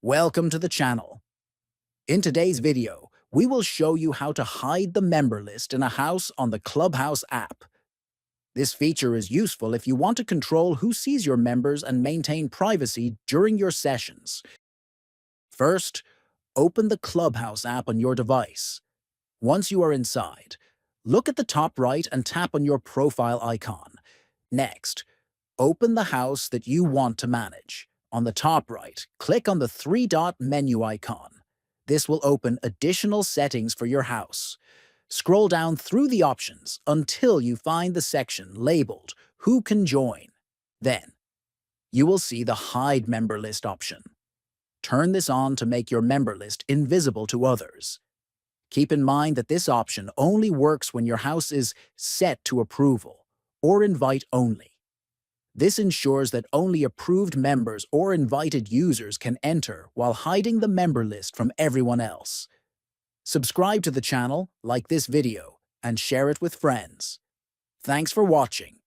Welcome to the channel. In today's video, we will show you how to hide the member list in a house on the Clubhouse app. This feature is useful if you want to control who sees your members and maintain privacy during your sessions. First, open the Clubhouse app on your device. Once you are inside, look at the top right and tap on your profile icon. Next, open the house that you want to manage. On the top right, click on the three-dot menu icon. This will open additional settings for your house. Scroll down through the options until you find the section labeled Who Can Join. Then, you will see the Hide Member List option. Turn this on to make your member list invisible to others. Keep in mind that this option only works when your house is set to approval or invite only. This ensures that only approved members or invited users can enter while hiding the member list from everyone else. Subscribe to the channel, like this video, and share it with friends. Thanks for watching.